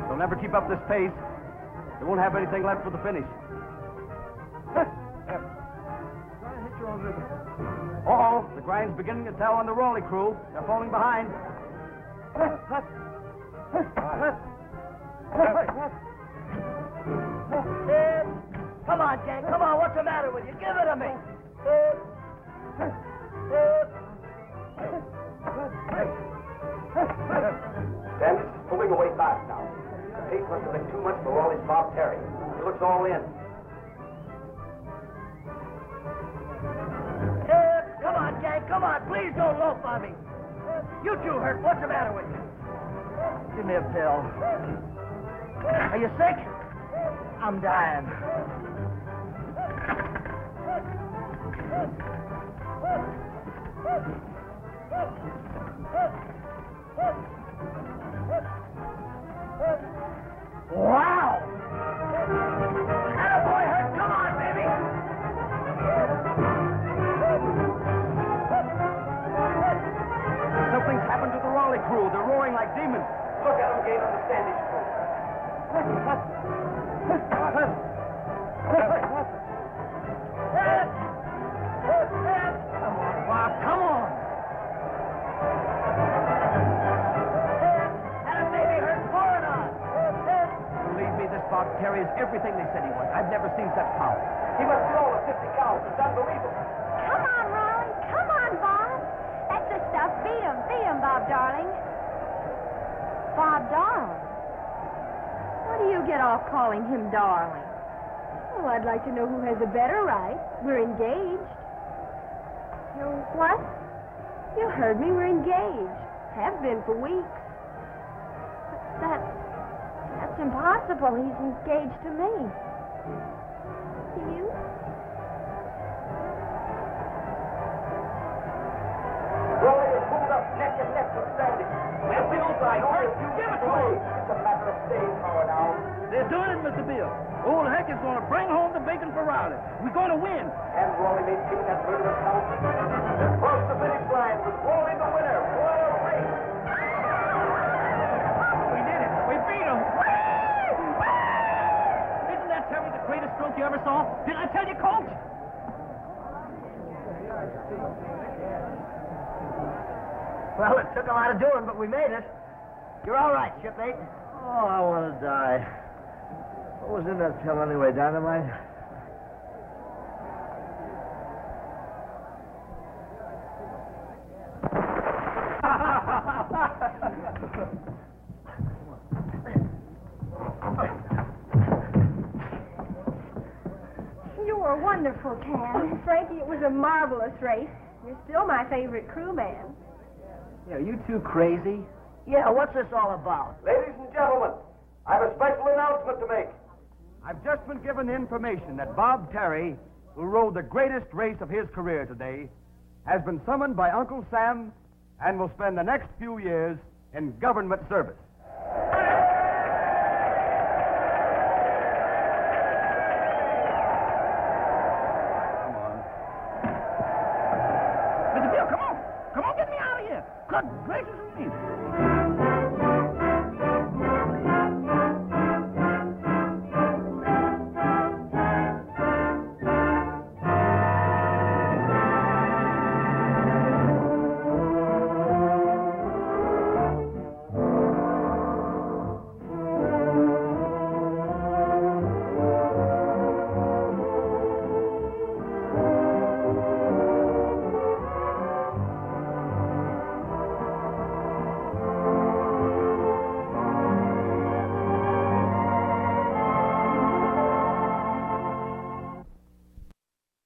They'll never keep up this pace. They won't have anything left for the finish. Uh-oh, the grind's beginning to tell on the Rawley crew. They're falling behind. Come on, Jack. Come on. What's the matter with you? Give it to me. Standish is pulling away fast now. The pace must have been too much for Rawley's Bob Terry. He looks all in. Come on, Jack. Come on. Please don't loaf on me. You two hurt. What's the matter with you? Give me a pill. Are you sick? I'm dying. Wow! Attaboy, Hurt. Come on, baby! Something's happened to the Rawley crew. They're roaring like demons. Look at them gain on the Standish crew. Come on, Bob. Come on! And baby Hurt. Pour it on! Believe me, this Bob Terry is everything they said he was. I've never seen such power. He must be all of 50 cows. It's unbelievable. Come on, Rawley. Come on, Bob. That's the stuff. Beat him. Beat him, Bob, darling. Bob, darling. What do you get off calling him darling? Well, I'd like to know who has a better right. We're engaged. You what? You heard me. We're engaged. Have been for weeks. That's impossible. He's engaged to me. To you? Rawley is pulled up neck and neck with Standish. That's the old guy. Hurt. You give it to him. It's a matter of staying power now. They're doing it, Mr. Bill. Old Heck is going to bring home the bacon for Riley. We're going to win. And Rawley maintained that murderous count. Across the finish line with Rawley the winner. What a race! We did it. We beat him. Isn't that Terry the greatest stroke you ever saw? Did I tell you, Coach? Well, it took a lot of doing, but we made it. You're all right, shipmate. Oh, I want to die. What was in that pill anyway, dynamite? You were wonderful, Cam. Frankie, it was a marvelous race. You're still my favorite crewman. Yeah, are you two crazy? Yeah, what's this all about? Ladies and gentlemen, I have a special announcement to make. I've just been given the information that Bob Terry, who rode the greatest race of his career today, has been summoned by Uncle Sam and will spend the next few years in government service. Come on. Mr. Bill, come on. Come on, get me out of here. Good gracious of me.